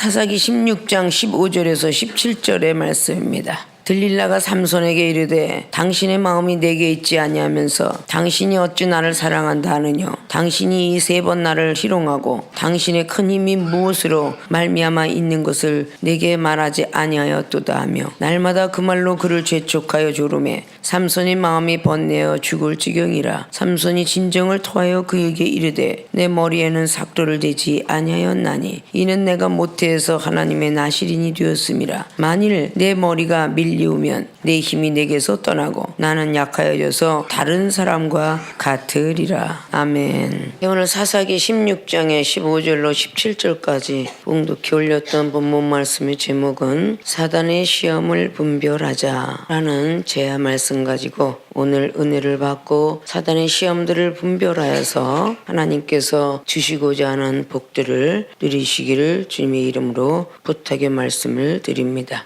사사기 16장 15절에서 17절의 말씀입니다. 들릴라가 삼손에게 이르되 당신의 마음이 내게 있지 아니하면서 당신이 어찌 나를 사랑한다 하느뇨. 당신이 이 3번 나를 희롱하고 당신의 큰 힘이 무엇으로 말미암아 있는 것을 내게 말하지 아니하였도다 하며 날마다 그 말로 그를 재촉하여 조르매 삼손의 마음이 번뇌어 죽을 지경이라. 삼손이 진정을 토하여 그에게 이르되 내 머리에는 삭도를 대지 아니하였나니 이는 내가 모태에서 하나님의 나실인이 되었음이라. 만일 내 머리가 밀리우면 내 힘이 내게서 떠나고 나는 약하여져서 다른 사람과 같으리라. 아멘. 오늘 사사기 16장의 15절로 17절까지 묵묵히 올렸던 본문 말씀의 제목은 사단의 시험을 분별하자 라는 제야 말씀 가지고 오늘 은혜를 받고 사단의 시험들을 분별하여서 하나님께서 주시고자 하는 복들을 누리시기를 주님의 이름으로 부탁의 말씀을 드립니다.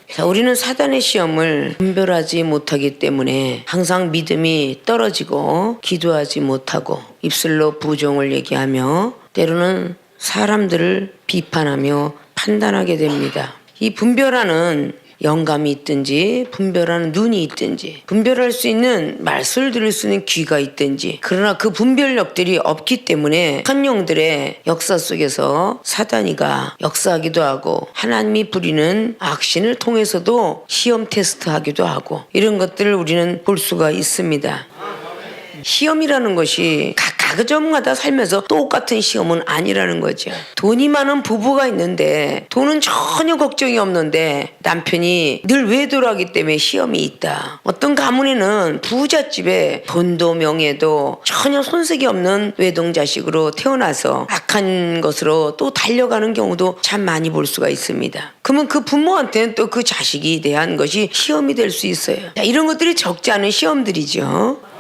자, 우리는 사단의 시험을 분별하지 못하기 때문에 항상 믿음이 떨어지고 기도하지 못하고 입술로 부정을 얘기하며 때로는 사람들을 비판하며 판단하게 됩니다. 이 분별하는 영감이 있든지 분별하는 눈이 있든지 분별할 수 있는 말씀을 들을 수 있는 귀가 있든지 그러나 그 분별력들이 없기 때문에 한 영들의 역사 속에서 사단이가 역사하기도 하고 하나님이 부리는 악신을 통해서도 시험 테스트하기도 하고 이런 것들을 우리는 볼 수가 있습니다. 시험이라는 것이 각 가정마다 살면서 똑같은 시험은 아니라는 거죠. 돈이 많은 부부가 있는데 돈은 전혀 걱정이 없는데 남편이 늘 외도하기 때문에 시험이 있다. 어떤 가문에는 부잣집에 돈도 명예도 전혀 손색이 없는 외동자식으로 태어나서 악한 것으로 또 달려가는 경우도 참 많이 볼 수가 있습니다. 그러면 그 부모한테는 또 그 자식이 대한 것이 시험이 될 수 있어요. 자, 이런 것들이 적지 않은 시험들이죠.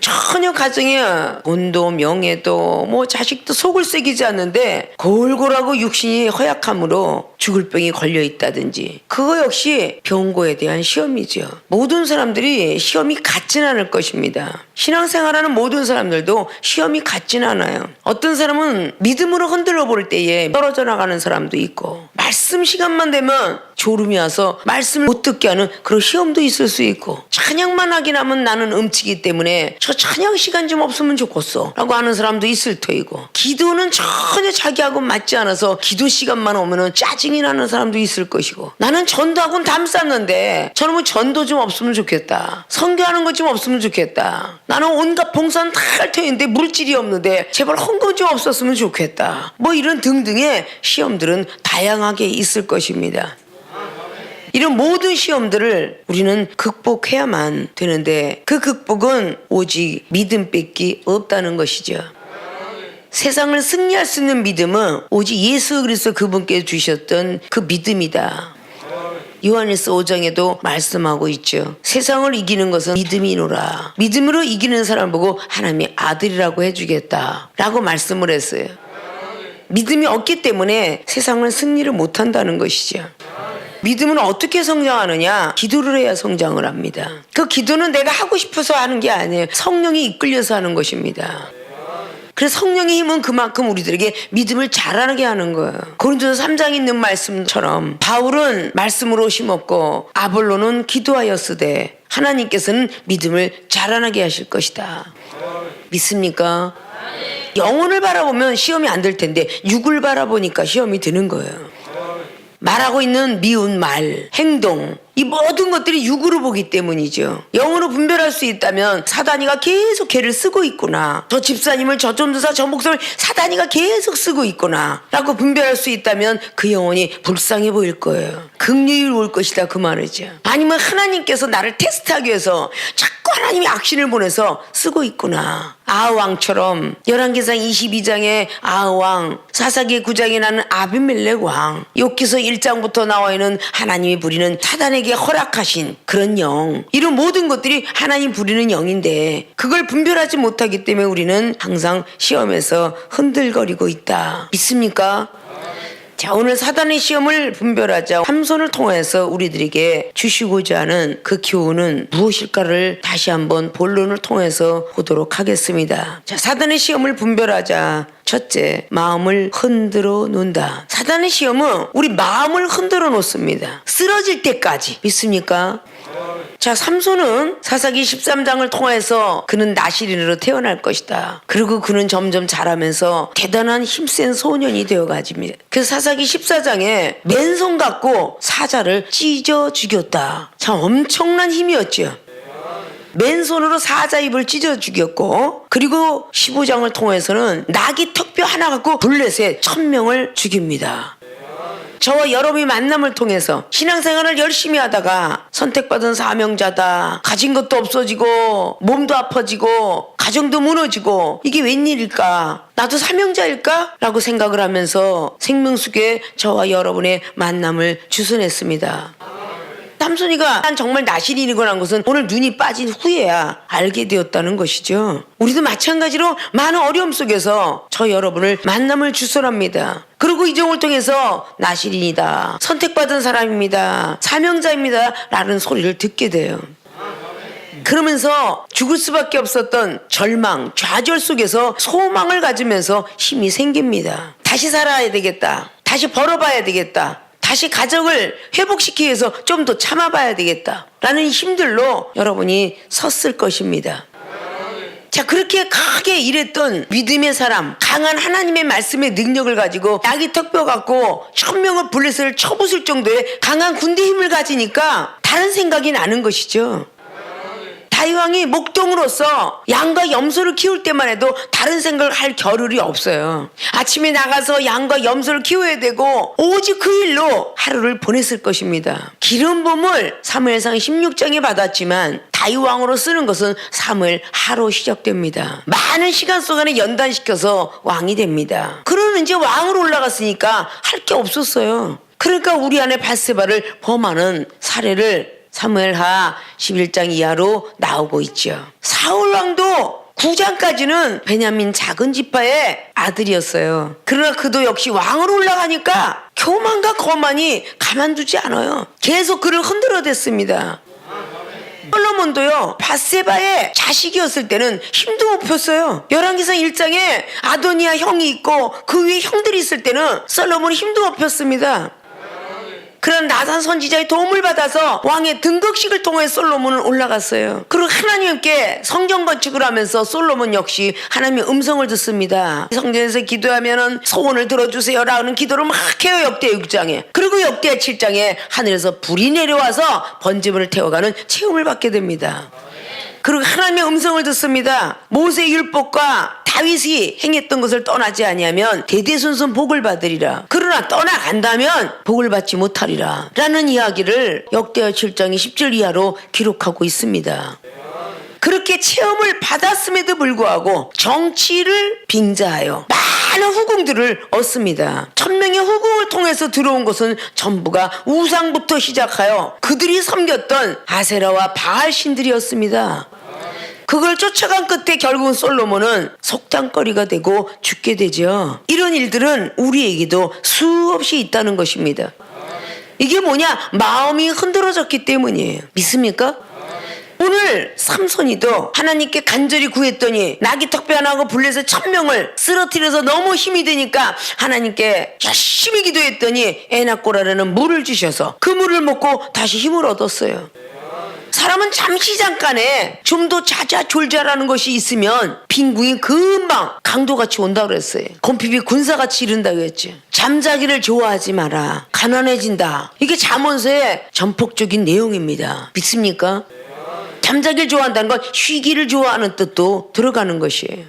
전혀 가정에 돈도 명예도 자식도 속을 새기지 않는데 골골하고 육신이 허약함으로 죽을 병이 걸려 있다든지 그거 역시 병고에 대한 시험이죠. 모든 사람들이 시험이 같진 않을 것입니다. 신앙생활하는 모든 사람들도 시험이 같진 않아요. 어떤 사람은 믿음으로 흔들어 볼 때에 떨어져 나가는 사람도 있고 말씀 시간만 되면 졸음이 와서 말씀을 못 듣게 하는 그런 시험도 있을 수 있고 찬양만 하긴 하면 나는 음치기 때문에 저 찬양 시간 좀 없으면 좋겠어 라고 하는 사람도 있을 터이고 기도는 전혀 자기하고 맞지 않아서 기도 시간만 오면은 짜증이 나는 사람도 있을 것이고 나는 전도하고는 담쌌는데 저놈은 전도 좀 없으면 좋겠다. 선교하는 것 좀 없으면 좋겠다. 나는 온갖 봉사는 다 할 터인데 물질이 없는데 제발 헌금 좀 없었으면 좋겠다. 이런 등등의 시험들은 다양하게 있을 것입니다. 이런 모든 시험들을 우리는 극복해야만 되는데 그 극복은 오직 믿음밖에 없다는 것이죠. 세상을 승리할 수 있는 믿음은 오직 예수 그리스도 그분께 주셨던 그 믿음이다. 요한일서 5장에도 말씀하고 있죠. 세상을 이기는 것은 믿음이노라. 믿음으로 이기는 사람 보고 하나님의 아들이라고 해주겠다 라고 말씀을 했어요. 믿음이 없기 때문에 세상을 승리를 못한다는 것이죠. 믿음은 어떻게 성장하느냐? 기도를 해야 성장을 합니다. 그 기도는 내가 하고 싶어서 하는 게 아니에요. 성령이 이끌려서 하는 것입니다. 그래서 성령의 힘은 그만큼 우리들에게 믿음을 자라나게 하는 거예요. 고린도서 3장에 있는 말씀처럼 바울은 말씀으로 심었고 아볼로는 기도하였으되 하나님께서는 믿음을 자라나게 하실 것이다. 믿습니까? 영혼을 바라보면 시험이 안 될 텐데 육을 바라보니까 시험이 드는 거예요. 말하고 있는 미운 말, 행동 이 모든 것들이 육으로 보기 때문이죠. 영으로 분별할 수 있다면 사단이가 계속 걔를 쓰고 있구나. 저 집사님을 저 전도사 저 목사를 사단이가 계속 쓰고 있구나 라고 분별할 수 있다면 그 영혼이 불쌍해 보일 거예요. 긍휼이 올 것이다 그 말이죠. 아니면 하나님께서 나를 테스트하기 위해서 자꾸 하나님이 악신을 보내서 쓰고 있구나. 아하왕처럼 열왕기상 22장에 아하왕, 사사기 9장에 나는 아비멜렉 왕, 욥기서 1장부터 나와 있는 하나님이 부리는 사단에게 허락하신 그런 영, 이런 모든 것들이 하나님 부리는 영인데 그걸 분별하지 못하기 때문에 우리는 항상 시험에서 흔들거리고 있다. 믿습니까? 자, 오늘 사단의 시험을 분별하자 삼손을 통해서 우리들에게 주시고자 하는 그 교훈은 무엇일까를 다시 한번 본론을 통해서 보도록 하겠습니다. 자, 사단의 시험을 분별하자. 첫째, 마음을 흔들어 놓는다. 사단의 시험은 우리 마음을 흔들어 놓습니다. 쓰러질 때까지. 믿습니까? 자, 삼손은 사사기 13장을 통해서 그는 나실인으로 태어날 것이다. 그리고 그는 점점 자라면서 대단한 힘센 소년이 되어가집니다. 그래서 사사기 14장에 맨손 갖고 사자를 찢어 죽였다. 참 엄청난 힘이었죠. 맨손으로 사자 입을 찢어 죽였고, 그리고 15장을 통해서는 나귀 턱뼈 하나 갖고 블레셋 1000명을 죽입니다. 저와 여러분이 만남을 통해서 신앙생활을 열심히 하다가 선택받은 사명자다, 가진 것도 없어지고 몸도 아파지고 가정도 무너지고 이게 웬일일까, 나도 사명자일까? 라고 생각을 하면서 생명수계에 저와 여러분의 만남을 주선했습니다. 삼손이가 난 정말 나실인이거라는 것은 오늘 눈이 빠진 후에야 알게 되었다는 것이죠. 우리도 마찬가지로 많은 어려움 속에서 저 여러분을 만남을 주선합니다. 그리고 이 정을 통해서 나실인이다, 선택받은 사람입니다, 사명자입니다 라는 소리를 듣게 돼요. 그러면서 죽을 수밖에 없었던 절망, 좌절 속에서 소망을 가지면서 힘이 생깁니다. 다시 살아야 되겠다, 다시 벌어봐야 되겠다, 다시 가정을 회복시키기 위해서 좀 더 참아봐야 되겠다 라는 힘들로 여러분이 섰을 것입니다. 자, 그렇게 크게 일했던 믿음의 사람, 강한 하나님의 말씀의 능력을 가지고 나귀 턱뼈 갖고 1000명을 블레셋을 쳐부술 정도의 강한 군대 힘을 가지니까 다른 생각이 나는 것이죠. 다윗왕이 목동으로서 양과 염소를 키울 때만 해도 다른 생각을 할 겨를이 없어요. 아침에 나가서 양과 염소를 키워야 되고 오직 그 일로 하루를 보냈을 것입니다. 기름 부음을 사무엘상 16장에 받았지만 다윗왕으로 쓰는 것은 사무엘 하로 시작됩니다. 많은 시간 동안에 연단시켜서 왕이 됩니다. 그러는 이제 왕으로 올라갔으니까 할 게 없었어요. 그러니까 우리 안에 밧세바를 범하는 사례를 사무엘하 11장 이하로 나오고 있죠. 사울왕도 9장까지는 베냐민 작은 지파의 아들이었어요. 그러나 그도 역시 왕으로 올라가니까 교만과 거만이 가만두지 않아요. 계속 그를 흔들어댔습니다. 솔로몬도요, 밧세바의 자식이었을 때는 힘도 못 폈어요. 열왕기상 1장에 아도니아 형이 있고 그 위에 형들이 있을 때는 솔로몬이 힘도 못 폈습니다. 그런 나단 선지자의 도움을 받아서 왕의 등극식을 통해 솔로몬은 올라갔어요. 그리고 하나님께 성전 건축을 하면서 솔로몬 역시 하나님의 음성을 듣습니다. 성전에서 기도하면 소원을 들어주세요라는 기도를 막 해요. 역대 6장에. 그리고 역대 7장에 하늘에서 불이 내려와서 번제물을 태워가는 체험을 받게 됩니다. 그리고 하나님의 음성을 듣습니다. 모세의 율법과 다윗이 행했던 것을 떠나지 아니하면 대대손손 복을 받으리라. 그러나 떠나간다면 복을 받지 못하리라 라는 이야기를 역대하 7장의 10절 이하로 기록하고 있습니다. 그렇게 체험을 받았음에도 불구하고 정치를 빙자하여 많은 후궁들을 얻습니다. 1000명의 후궁을 통해서 들어온 것은 전부가 우상부터 시작하여 그들이 섬겼던 아세라와 바알 신들이었습니다. 그걸 쫓아간 끝에 결국은 솔로몬은 속단거리가 되고 죽게 되죠. 이런 일들은 우리에게도 수없이 있다는 것입니다. 이게 뭐냐? 마음이 흔들어졌기 때문이에요. 믿습니까? 오늘 삼손이도 하나님께 간절히 구했더니 나귀 턱뼈 하나 하고 블레셋 1000명을 쓰러뜨려서 너무 힘이 드니까 하나님께 열심히 기도했더니 에나꼬라라는 물을 주셔서 그 물을 먹고 다시 힘을 얻었어요. 사람은 잠깐에 좀 더 자자졸자라는 것이 있으면 빈궁이 금방 강도같이 온다고 그랬어요. 곰핍이 군사같이 이른다고 했죠. 잠자기를 좋아하지 마라. 가난해진다. 이게 잠언서의 전폭적인 내용입니다. 믿습니까? 잠자기를 좋아한다는 건 쉬기를 좋아하는 뜻도 들어가는 것이에요.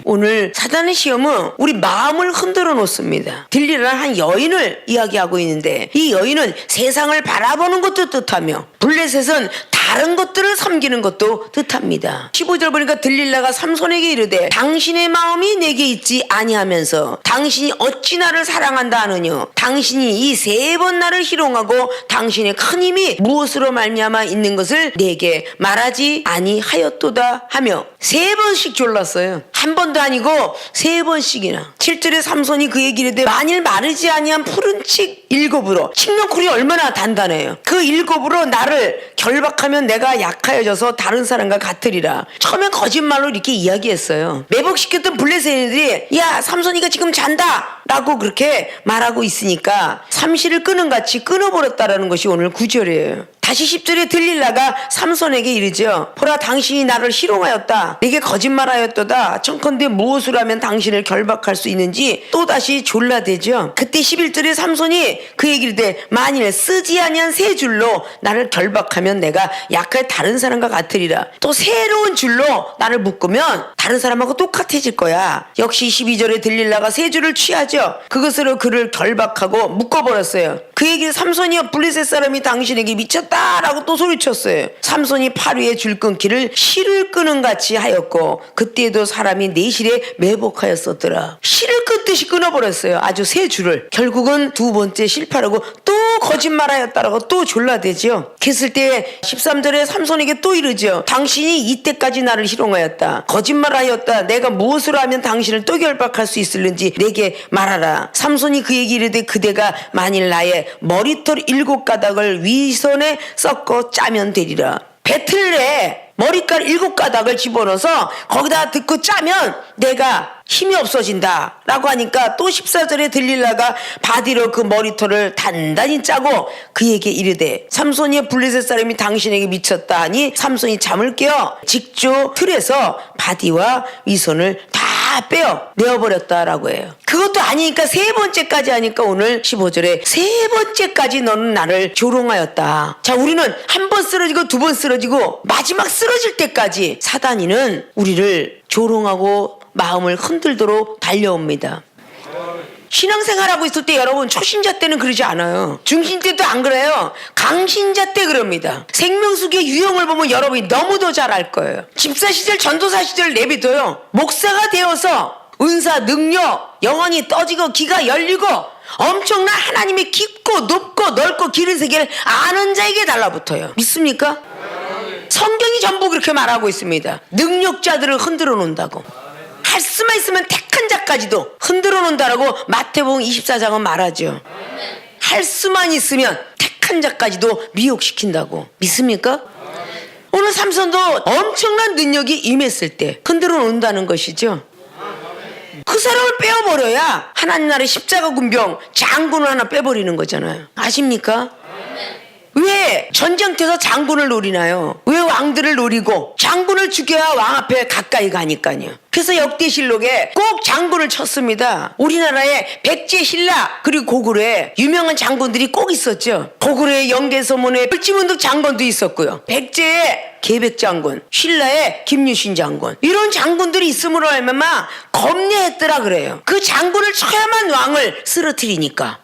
오늘 사단의 시험은 우리 마음을 흔들어 놓습니다. 들리라는 한 여인을 이야기하고 있는데 이 여인은 세상을 바라보는 것도 뜻하며 블레셋은 다른 것들을 섬기는 것도 뜻합니다. 15절 보니까 들릴라가 삼손에게 이르되 당신의 마음이 내게 있지 아니하면서 당신이 어찌 나를 사랑한다 하느뇨. 당신이 이 3번 나를 희롱하고 당신의 큰 힘이 무엇으로 말미암아 있는 것을 내게 말하지 아니하였도다 하며 3번씩 졸랐어요. 한 번도 아니고 3번씩이나 7절에 삼손이 그에게 이르되 만일 마르지 아니한 푸른 칡 7으로 칡너쿨이 얼마나 단단해요. 그 7으로 나를 결박하면 내가 약하여져서 다른 사람과 같으리라. 처음엔 거짓말로 이렇게 이야기했어요. 매복시켰던 블레셋인들이 야 삼손이가 지금 잔다 라고 그렇게 말하고 있으니까 삼시를 끄는 같이 끊어버렸다라는 것이 오늘 9절이에요. 다시 10절에 들릴라가 삼손에게 이르죠. 보라 당신이 나를 희롱하였다. 내게 거짓말하였도다. 청컨대 무엇을 하면 당신을 결박할 수 있는지 또다시 졸라대죠. 그때 11절에 삼손이 그에게 이르되 만일 쓰지 아니한 새 줄로 나를 결박하면 내가 약할 다른 사람과 같으리라. 또 새로운 줄로 나를 묶으면 다른 사람하고 똑같아질 거야. 역시 12절에 들릴라가 새 줄을 취하죠. 그것으로 그를 결박하고 묶어버렸어요. 그에게 삼손이여 블레셋 사람이 당신에게 미쳤다 라고 또 소리쳤어요. 삼손이 팔 위에 줄 끊기를 실을 끄는 같이 하였고 그때에도 사람이 네 실에 매복하였었더라. 실을 끊듯이 끊어버렸어요. 아주 새 줄을. 결국은 두 번째 실패하고 또 거짓말하였다라고 또 졸라대죠. 그랬을 때 13절에 삼손에게 또 이르죠. 당신이 이때까지 나를 희롱하였다. 거짓말하였다. 내가 무엇으로 하면 당신을 또 결박할 수 있을는지 내게 말하라. 삼손이 그에게 이르되 그대가 만일 나의 머리털 7가닥을 위선에 섞어 짜면 되리라. 배틀에 머리칼 7가닥을 집어넣어서 거기다 듣고 짜면 내가 힘이 없어진다 라고 하니까 또 14절에 들릴라가 바디로 그 머리털을 단단히 짜고 그에게 이르되 삼손이 블레셋 사람이 당신에게 미쳤다 하니 삼손이 잠을 깨어 직조 틀에서 바디와 위선을 다 빼어 내어버렸다라고 해요. 그것도 아니니까 세 번째까지 하니까 오늘 15절에 세 번째까지 너는 나를 조롱하였다. 자, 우리는 한 번 쓰러지고 두 번 쓰러지고 마지막 쓰러질 때까지 사단이는 우리를 조롱하고 마음을 흔들도록 달려옵니다. 신앙생활하고 있을 때 여러분 초신자 때는 그러지 않아요. 중신 때도 안 그래요. 강신자 때 그럽니다. 생명수기의 유형을 보면 여러분이 너무도 잘 알 거예요. 집사 시절 전도사 시절 내비둬요. 목사가 되어서 은사 능력 영혼이 떠지고 귀가 열리고 엄청난 하나님의 깊고 높고 넓고 길은 세계를 아는 자에게 달라붙어요. 믿습니까? 성경이 전부 그렇게 말하고 있습니다. 능력자들을 흔들어 놓는다고. 할 수만 있으면 택한 자까지도 흔들어 놓는다라고 마태복음 24장은 말하죠. 할 수만 있으면 택한 자까지도 미혹시킨다고. 믿습니까? 오늘 삼손도 엄청난 능력이 임했을 때 흔들어 놓는다는 것이죠. 그 사람을 빼어버려야 하나님 나라의 십자가 군병 장군을 하나 빼버리는 거잖아요. 아십니까? 왜 전쟁터에서 장군을 노리나요? 왜 왕들을 노리고 장군을 죽여야 왕 앞에 가까이 가니까요. 그래서 역대실록에 꼭 장군을 쳤습니다. 우리나라에 백제 신라 그리고 고구려에 유명한 장군들이 꼭 있었죠. 고구려의 영대서문에 을지문덕 장군도 있었고요. 백제의 계백장군, 신라의 김유신 장군, 이런 장군들이 있음으로 알면 겁내했더라 그래요. 그 장군을 쳐야만 왕을 쓰러뜨리니까.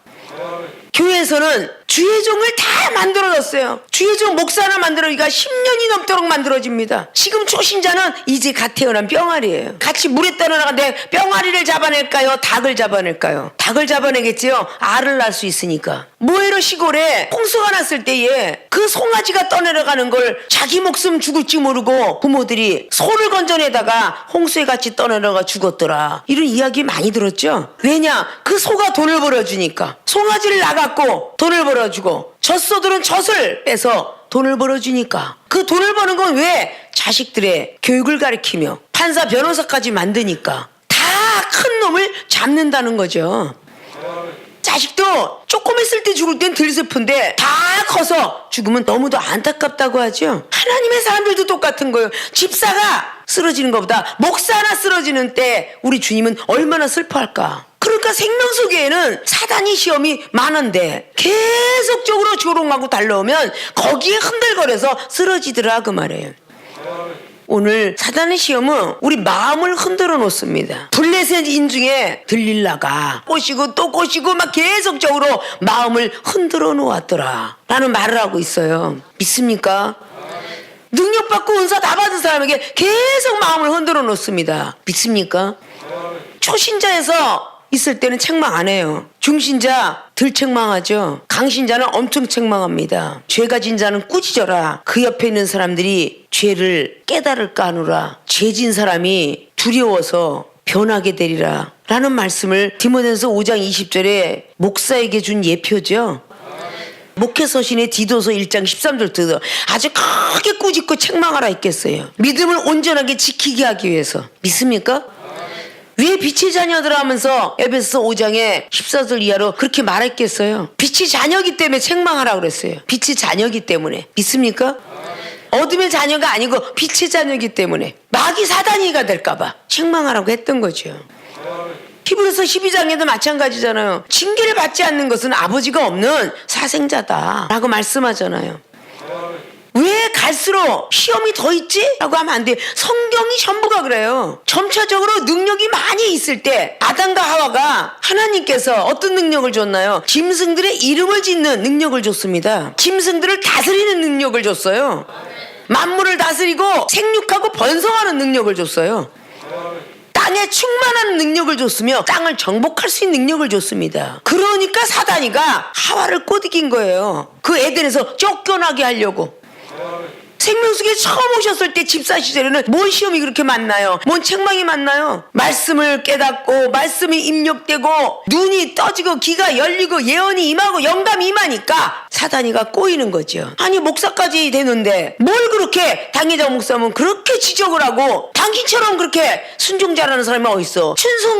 교회에서는 주의종을 다 만들어졌어요. 주의종 목사 하나 만들어지기가 10년이 넘도록 만들어집니다. 지금 초신자는 이제 갓 태어난 뿅아리예요. 같이 물에 떠나가는데 뿅아리를 잡아낼까요? 닭을 잡아낼까요? 닭을 잡아내겠지요. 알을 낳을 수 있으니까. 모해로 시골에 홍수가 났을 때에 그 송아지가 떠내려가는 걸 자기 목숨 죽을지 모르고 부모들이 소를 건져내다가 홍수에 같이 떠내려가 죽었더라. 이런 이야기 많이 들었죠. 왜냐? 그 소가 돈을 벌어주니까. 송아지를 나갔고 돈을 벌어주고 젖소들은 젖을 빼서 돈을 벌어주니까. 그 돈을 버는 건 왜? 자식들의 교육을 가르치며 판사 변호사까지 만드니까. 다 큰 놈을 잡는다는 거죠. 자식도 조금 있을 때 죽을 땐 덜 슬픈데 다 커서 죽으면 너무도 안타깝다고 하죠. 하나님의 사람들도 똑같은 거예요. 집사가 쓰러지는 것보다 목사 하나 쓰러지는 때 우리 주님은 얼마나 슬퍼할까. 그러니까 생명수계에는 사단이 시험이 많은데 계속적으로 조롱하고 달려오면 거기에 흔들거려서 쓰러지더라 그 말이에요. 오늘 사단의 시험은 우리 마음을 흔들어 놓습니다. 블레셋인 중에 들릴라가 꼬시고 또 꼬시고 막 계속적으로 마음을 흔들어 놓았더라 라는 말을 하고 있어요. 믿습니까? 능력받고 은사 다 받은 사람에게 계속 마음을 흔들어 놓습니다. 믿습니까? 초신자에서 있을 때는 책망 안 해요. 중신자 덜 책망하죠. 강신자는 엄청 책망합니다. 죄 가진 자는 꾸짖어라. 그 옆에 있는 사람들이 죄를 깨달을까 하노라. 죄진 사람이 두려워서 변하게 되리라 라는 말씀을 디모데전서 5장 20절에 목사에게 준 예표죠. 목회서신의 디도서 1장 13절 뜯어 아주 크게 꾸짖고 책망하라 했겠어요. 믿음을 온전하게 지키게 하기 위해서. 믿습니까? 왜 빛의 자녀들 하면서 에베소서 5장에 14절 이하로 그렇게 말했겠어요? 빛의 자녀기 때문에 책망하라고 그랬어요. 빛의 자녀기 때문에. 믿습니까? 어둠의 자녀가 아니고 빛의 자녀기 때문에 마귀 사단이가 될까봐 책망하라고 했던 거죠. 히브리서 12장에도 마찬가지잖아요. 징계를 받지 않는 것은 아버지가 없는 사생자다 라고 말씀하잖아요. 왜 갈수록 시험이 더 있지? 라고 하면 안 돼. 성경이 전부가 그래요. 점차적으로 능력이 많이 있을 때 아담과 하와가 하나님께서 어떤 능력을 줬나요? 짐승들의 이름을 짓는 능력을 줬습니다. 짐승들을 다스리는 능력을 줬어요. 만물을 다스리고 생육하고 번성하는 능력을 줬어요. 땅에 충만한 능력을 줬으며 땅을 정복할 수 있는 능력을 줬습니다. 그러니까 사단이가 하와를 꼬드긴 거예요. 그 에덴에서 쫓겨나게 하려고. 생명수에 처음 오셨을 때 집사 시절에는 뭔 시험이 그렇게 많나요? 뭔 책망이 많나요? 말씀을 깨닫고 말씀이 입력되고 눈이 떠지고 귀가 열리고 예언이 임하고 영감이 임하니까 사단이가 꼬이는 거죠. 아니 목사까지 되는데 뭘 그렇게 당회장 목사면 그렇게 지적을 하고 당신처럼 그렇게 순종 잘하는 사람이 어딨어?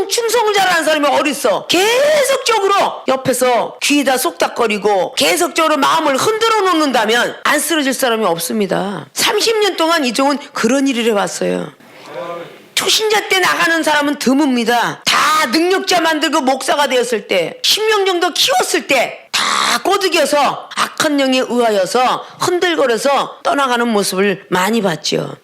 충성을 잘하는 사람이 어딨어? 계속적으로 옆에서 귀에다 쏙닥거리고 계속적으로 마음을 흔들어 놓는다면 안 쓰러질 사람이 없습니다. 30년 동안 이종은 그런 일을 해왔어요. 초신자 때 나가는 사람은 드뭅니다. 다 능력자 만들고 목사가 되었을 때 10명 정도 키웠을 때 다 꼬드겨서 악한 영에 의하여서 흔들거려서 떠나가는 모습을 많이 봤죠.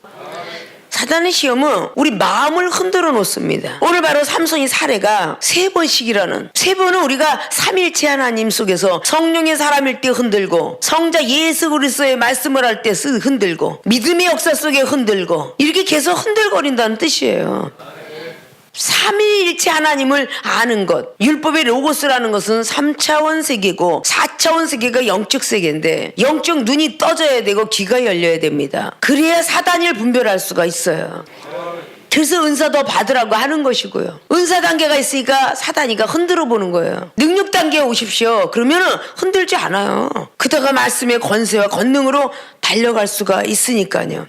사단의 시험은 우리 마음을 흔들어 놓습니다. 오늘 바로 삼손이 사례가 3번씩이라는, 3번은 우리가 삼일체 하나님 속에서 성령의 사람일 때 흔들고 성자 예수 그리스도의 말씀을 할 때 흔들고 믿음의 역사 속에 흔들고 이렇게 계속 흔들거린다는 뜻이에요. 삼위일체 하나님을 아는 것, 율법의 로고스라는 것은 3차원 세계고 4차원 세계가 영적 세계인데 영적 눈이 떠져야 되고 귀가 열려야 됩니다. 그래야 사단을 분별할 수가 있어요. 그래서 은사 더 받으라고 하는 것이고요. 은사 단계가 있으니까 사단이가 흔들어 보는 거예요. 능력 단계에 오십시오. 그러면은 흔들지 않아요. 그다가 말씀의 권세와 권능으로 달려갈 수가 있으니까요.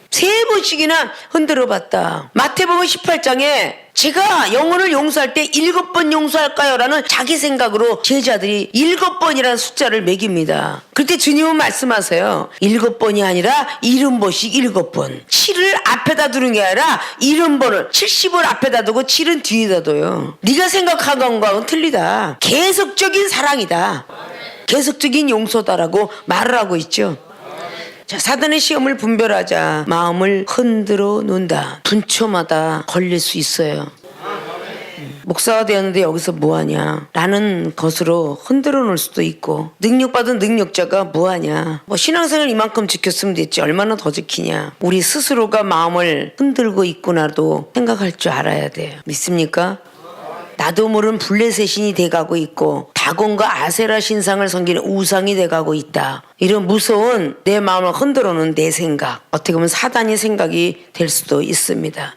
3번씩이나 흔들어 봤다. 마태복음 18장에 제가 영혼을 용서할 때 7번 용서할까요? 라는 자기 생각으로 제자들이 7번이라는 숫자를 매깁니다. 그때 주님은 말씀하세요. 7번이 아니라 70번씩 7번. 7을 앞에다 두는 게 아니라 70번을 70을 앞에다 두고 7은 뒤에다 둬요. 네가 생각한 것과는 틀리다. 계속적인 사랑이다. 계속적인 용서다라고 말을 하고 있죠. 자, 사단의 시험을 분별하자 마음을 흔들어 놓는다. 분초마다 걸릴 수 있어요. 목사가 되었는데 여기서 뭐하냐 라는 것으로 흔들어 놓을 수도 있고, 능력받은 능력자가 뭐하냐, 뭐 신앙생활 이만큼 지켰으면 됐지 얼마나 더 지키냐, 우리 스스로가 마음을 흔들고 있구나도 생각할 줄 알아야 돼요. 믿습니까? 나도 모르는 블레셋 신이 돼가고 있고 다곤과 아세라 신상을 섬기는 우상이 돼가고 있다. 이런 무서운 내 마음을 흔들어 놓은 내 생각, 어떻게 보면 사단의 생각이 될 수도 있습니다.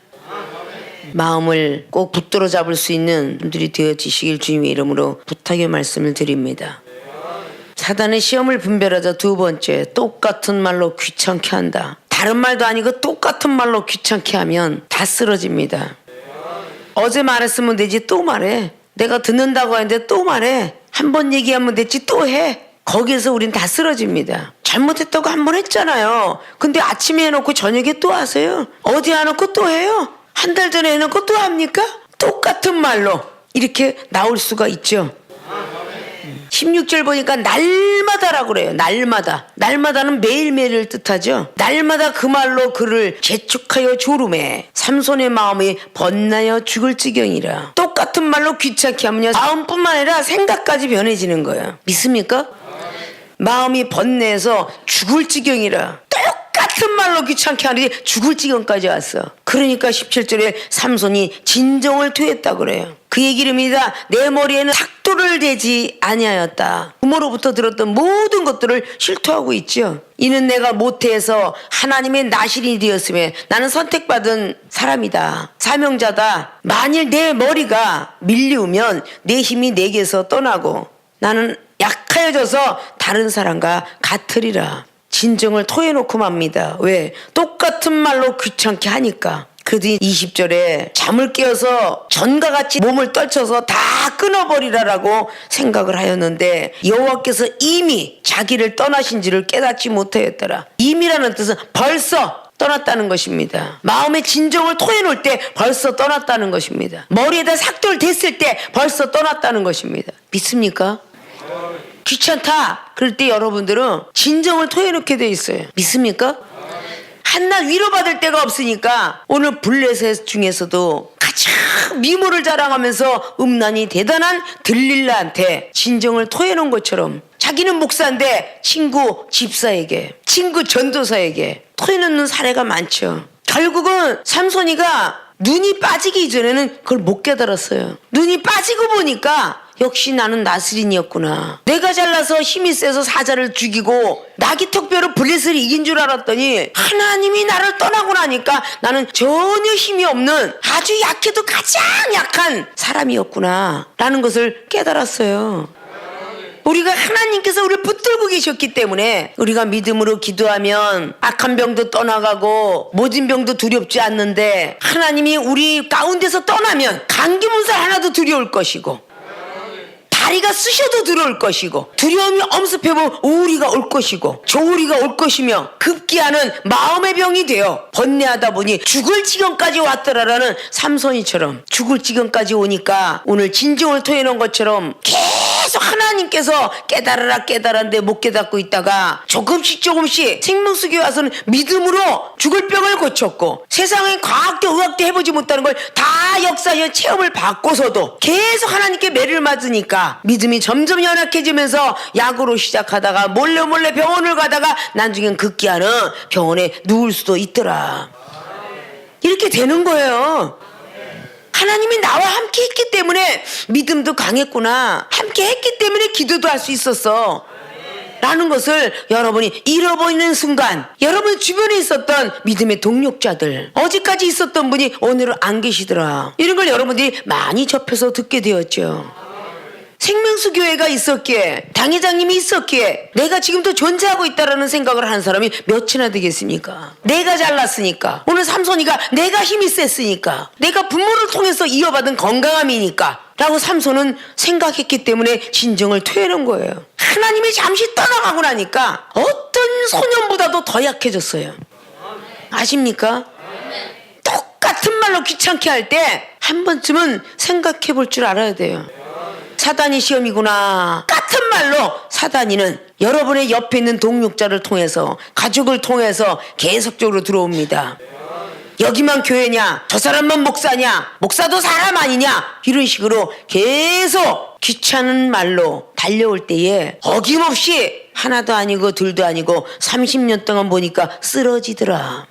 마음을 꼭 붙들어 잡을 수 있는 분들이 되어지시길 주님의 이름으로 부탁의 말씀을 드립니다. 사단의 시험을 분별하자. 2번째, 똑같은 말로 귀찮게 한다. 다른 말도 아니고 똑같은 말로 귀찮게 하면 다 쓰러집니다. 어제 말했으면 되지 또 말해. 내가 듣는다고 하는데 또 말해. 한 번 얘기하면 됐지 또 해. 거기에서 우린 다 쓰러집니다. 잘못했다고 한 번 했잖아요. 근데 아침에 해놓고 저녁에 또 하세요? 어제 해놓고 또 해요? 한 달 전에 해놓고 또 합니까? 똑같은 말로 이렇게 나올 수가 있죠. 16절 보니까 날마다라고 그래요. 날마다. 날마다는 매일매일을 뜻하죠. 날마다 그 말로 그를 재촉하여 조름해 삼손의 마음이 번나여 죽을 지경이라. 똑같은 말로 귀찮게 하면요, 마음뿐만 아니라 생각까지 변해지는 거예요. 믿습니까? 마음이 번뇌해서 죽을 지경이라. 똑같은 말로 귀찮게 하는데 죽을 지경까지 왔어. 그러니까 17절에 삼손이 진정을 토했다고 그래요. 그의 이름이다. 내 머리에는 삭도를 대지 아니하였다. 부모로부터 들었던 모든 것들을 실토하고 있죠. 이는 내가 모태에서 하나님의 나실인이 되었으며 나는 선택받은 사람이다. 사명자다. 만일 내 머리가 밀리우면 내 힘이 내게서 떠나고 나는 약하여져서 다른 사람과 같으리라. 진정을 토해놓고 맙니다. 왜? 똑같은 말로 귀찮게 하니까. 그 뒤 20절에 잠을 깨어서 전과 같이 몸을 떨쳐서 다 끊어버리라라고 생각을 하였는데 여호와께서 이미 자기를 떠나신지를 깨닫지 못하였더라. 이미라는 뜻은 벌써 떠났다는 것입니다. 마음의 진정을 토해놓을 때 벌써 떠났다는 것입니다. 머리에다 삭도를 댔을 때 벌써 떠났다는 것입니다. 믿습니까? 귀찮다 그럴 때 여러분들은 진정을 토해놓게 돼 있어요. 믿습니까? 한낱 위로받을 데가 없으니까 오늘 블레셋 중에서도 가장 미모를 자랑하면서 음란이 대단한 들릴라한테 진정을 토해놓은 것처럼 자기는 목사인데 친구 집사에게, 친구 전도사에게 토해놓는 사례가 많죠. 결국은 삼손이가 눈이 빠지기 이전에는 그걸 못 깨달았어요. 눈이 빠지고 보니까 역시 나는 나스린이었구나. 내가 잘나서 힘이 세서 사자를 죽이고 나기턱뼈로 블레셋을 이긴 줄 알았더니 하나님이 나를 떠나고 나니까 나는 전혀 힘이 없는 아주 약해도 가장 약한 사람이었구나 라는 것을 깨달았어요. 우리가 하나님께서 우리를 붙들고 계셨기 때문에 우리가 믿음으로 기도하면 악한 병도 떠나가고 모진 병도 두렵지 않는데 하나님이 우리 가운데서 떠나면 감기 문살 하나도 두려울 것이고 다리가 쑤셔도 들어올 것이고 두려움이 엄습해보면 우울이가 올 것이고 조울이가 올 것이며 급기야는 마음의 병이 되어 번뇌하다 보니 죽을 지경까지 왔더라라는 삼손이처럼 죽을 지경까지 오니까 오늘 진정을 토해놓은 것처럼 계속 하나님께서 깨달아라 깨달았는데 못 깨닫고 있다가 조금씩 생명수교에 와서는 믿음으로 죽을 병을 고쳤고 세상에 과학도 의학도 해보지 못하는 걸 다 역사의 체험을 받고서도 계속 하나님께 매를 맞으니까 믿음이 점점 연약해지면서 약으로 시작하다가 몰래 병원을 가다가 나중엔 급기야는 병원에 누울 수도 있더라. 이렇게 되는 거예요. 하나님이 나와 함께 했기 때문에 믿음도 강했구나. 함께 했기 때문에 기도도 할 수 있었어. 라는 것을 여러분이 잃어버리는 순간 여러분 주변에 있었던 믿음의 동력자들 어제까지 있었던 분이 오늘은 안 계시더라. 이런 걸 여러분들이 많이 접해서 듣게 되었죠. 생명수 교회가 있었기에 당회장님이 있었기에 내가 지금도 존재하고 있다라는 생각을 하는 사람이 몇이나 되겠습니까? 내가 잘났으니까 오늘 삼손이가 내가 힘이 셌으니까 내가 부모를 통해서 이어받은 건강함이니까 라고 삼손은 생각했기 때문에 진정을 토해놓은 거예요. 하나님이 잠시 떠나가고 나니까 어떤 소년보다도 더 약해졌어요. 아십니까? 똑같은 말로 귀찮게 할 때 한 번쯤은 생각해 볼 줄 알아야 돼요. 사단이 시험이구나. 같은 말로 사단이는 여러분의 옆에 있는 동력자를 통해서 가족을 통해서 계속적으로 들어옵니다. 여기만 교회냐? 저 사람만 목사냐? 목사도 사람 아니냐? 이런 식으로 계속 귀찮은 말로 달려올 때에 어김없이 하나도 아니고 둘도 아니고 30년 동안 보니까 쓰러지더라.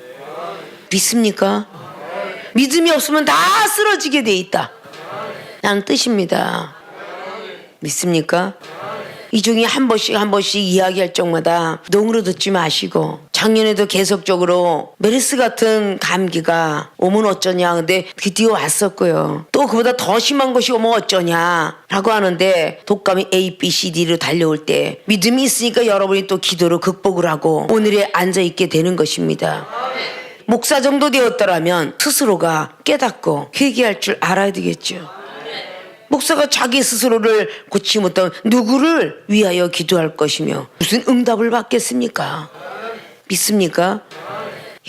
믿습니까? 믿음이 없으면 다 쓰러지게 돼 있다. 라는 뜻입니다. 믿습니까? 이 중에 한 번씩 이야기할 적마다 농으로 듣지 마시고 작년에도 계속적으로 메르스 같은 감기가 오면 어쩌냐 근데 드디어 왔었고요. 또 그보다 더 심한 것이 오면 어쩌냐 라고 하는데 독감이 A, B, C, D로 달려올 때 믿음이 있으니까 여러분이 또 기도로 극복을 하고 오늘에 앉아있게 되는 것입니다. 목사 정도 되었더라면 스스로가 깨닫고 회개할 줄 알아야 되겠죠. 목사가 자기 스스로를 고치지 못하면 누구를 위하여 기도할 것이며 무슨 응답을 받겠습니까? 믿습니까?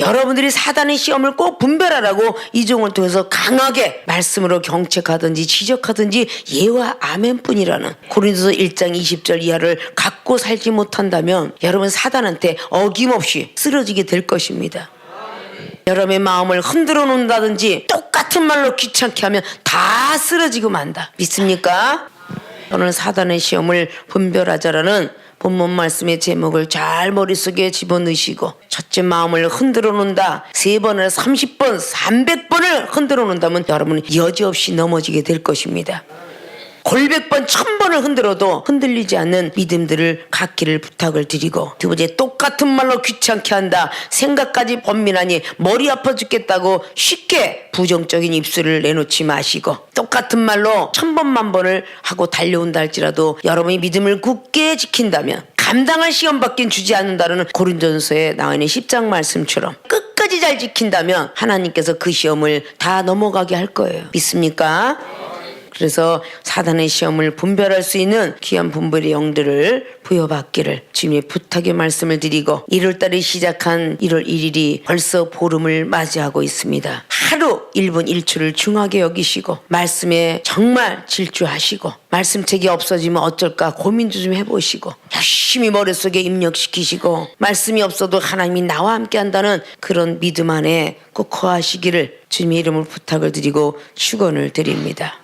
여러분들이 사단의 시험을 꼭 분별하라고 이종을 통해서 강하게 말씀으로 경책하든지 지적하든지 예와 아멘뿐이라는 고린도서 1장 20절 이하를 갖고 살지 못한다면 여러분 사단한테 어김없이 쓰러지게 될 것입니다. 여러분의 마음을 흔들어 놓는다든지 똑같은 말로 귀찮게 하면 다 쓰러지고 만다. 믿습니까? 오늘 사단의 시험을 분별하자라는 본문 말씀의 제목을 잘 머릿속에 집어넣으시고 첫째 마음을 흔들어 놓는다. 3번을 30번 300번을 흔들어 놓는다면 여러분은 여지없이 넘어지게 될 것입니다. 골백번 1000번을 흔들어도 흔들리지 않는 믿음들을 갖기를 부탁을 드리고, 두 번째, 똑같은 말로 귀찮게 한다. 생각까지 번민하니 머리 아파 죽겠다고 쉽게 부정적인 입술을 내놓지 마시고, 똑같은 말로 1000번 만번을 하고 달려온다 할지라도 여러분이 믿음을 굳게 지킨다면 감당할 시험밖에 주지 않는다는 고린도전서에 나와 있는 10장 말씀처럼 끝까지 잘 지킨다면 하나님께서 그 시험을 다 넘어가게 할 거예요. 믿습니까? 그래서 사단의 시험을 분별할 수 있는 귀한 분별의 영들을 부여받기를 주님의 부탁의 말씀을 드리고, 1월달에 시작한 1월 1일이 벌써 보름을 맞이하고 있습니다. 하루 1분 1초를 중하게 여기시고 말씀에 정말 질주하시고, 말씀책이 없어지면 어쩔까 고민도 좀 해보시고, 열심히 머릿속에 입력시키시고, 말씀이 없어도 하나님이 나와 함께 한다는 그런 믿음 안에 꼭 거하시기를 주님의 이름으로 부탁을 드리고 축원을 드립니다.